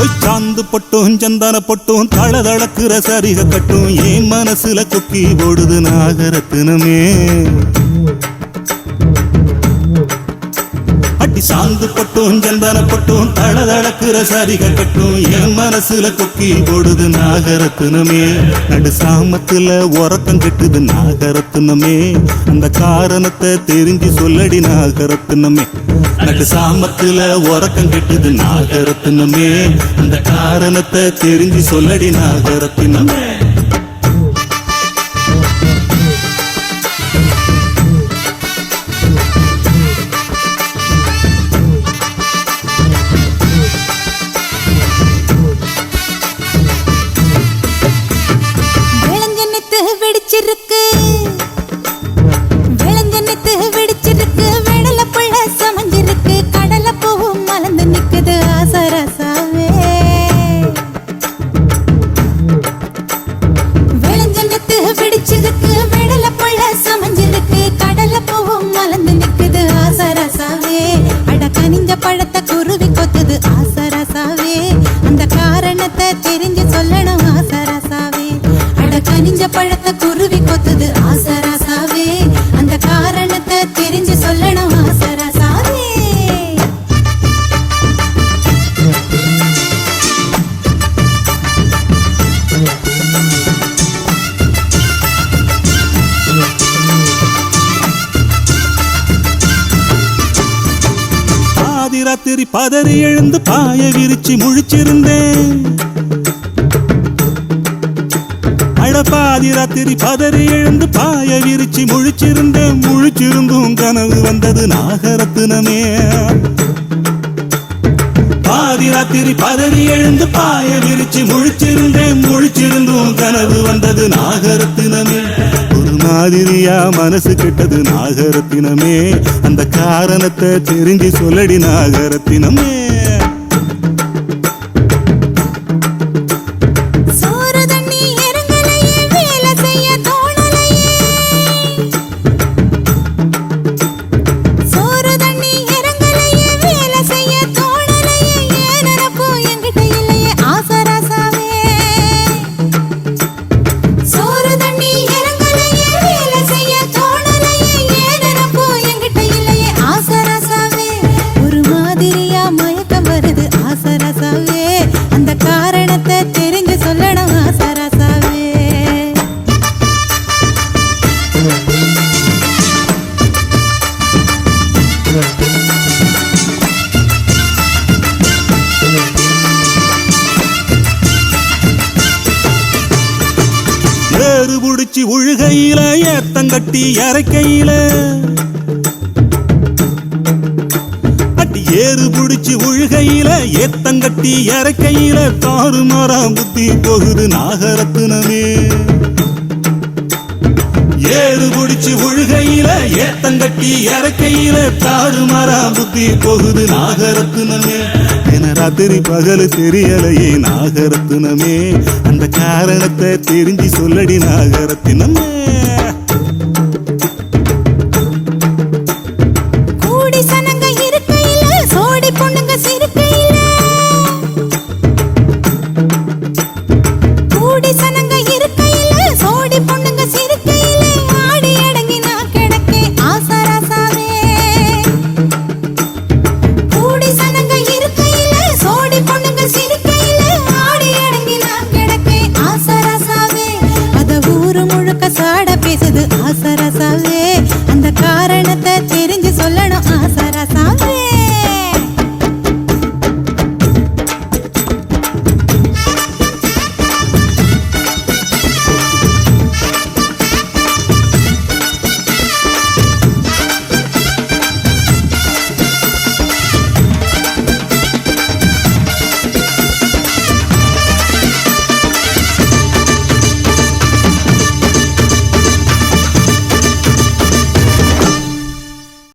சாந்து பொட்டும் சந்தான பொட்டும் தளதளக்குற சரிக கட்டும் என் மனசுல கொக்கி ஓடுது நாகரத்தினமே. அடி சாந்து பொட்டும் சந்தான பொட்டும் தளதளக்குற சரிக கட்டும் என் மனசுல கொக்கி ஓடுது நாகரத்தினமே. நடு சாமத்துல உறக்கம் கெட்டுது நாகரத்தினமே. அந்த காரணத்தை தெரிஞ்சு சொல்லடி நாகரத்தினமே. நடு சாமத்துல உறக்கம் கெட்டுது நாகரத்தினமே. அந்த காரணத்தை தெரிஞ்சு சொல்லடி நாகரத்தினமே. வெடிச்சிருக்கு விளஞ்சனத்து வெடிச்சிருக்கு வெடல புள்ள சமஞ்சிருக்கு கடல பூவும் மலர்ந்து நிக்குது ஆசரசாவே. விளஞ்சனத்து வெடிச்சிருக்கு வெடல புள்ள சமஞ்சிருக்கு கடல பூவும் மலர்ந்து நிக்குது ஆசரசாவே. அட கனிஞ்ச பழத்தை குருவி கொத்துது ஆசரசாவே. அந்த காரணத்தை தெரிஞ்சு சொல்லணும் ஆசரசாவே. கனிஞ்ச பழத்தை குருவி கொத்துது ஆசரசாவே. அந்த காரணத்தை தெரிஞ்சு சொல்லணும் ஆசரசாவே. ஆதி ராத்திரி பதறி எழுந்து பாய விரிச்சு முழிச்சிருந்தேன். பாதி ராத்திரி பதறி எழுந்து பாய விரிச்சு முழிச்சிருந்தேன். முழிச்சிருந்தும் கனவு வந்தது நாகரத்தினமே. பாதி ராத்திரி பதறி எழுந்து பாய விரிச்சு முழிச்சிருந்தேன். முழிச்சிருந்தும் கனவு வந்தது நாகரத்தினமே. ஒரு மாதிரியா மனசு கெட்டது நாகரத்தினமே. அந்த காரணத்தை தெரிஞ்சு சொல்லடி நாகரத்தினமே. அந்த காரணத்தை தெரிஞ்சு சொல்லணும் ஆசரசாவே. ஏறு புடிச்சு உழுகையில ஏத்தங்கட்டி இறக்கையில ஏறு புடிச்சு உழுகையில ஏத்தங்கட்டி இறக்கையில தாறுமாறாம் புத்தி போகுது நாகரத்தினமே. ஏறு புடிச்சு உழுகையில ஏத்தங்கட்டி இறக்கையில தாறுமாறாம் புத்தி போகுது நாகரத்தினமே. என ராத்திரி பகல் தெரியலையே நாகரத்தினமே. அந்த காரணத்தை தெரிஞ்சு சொல்லடி நாகரத்தினமே.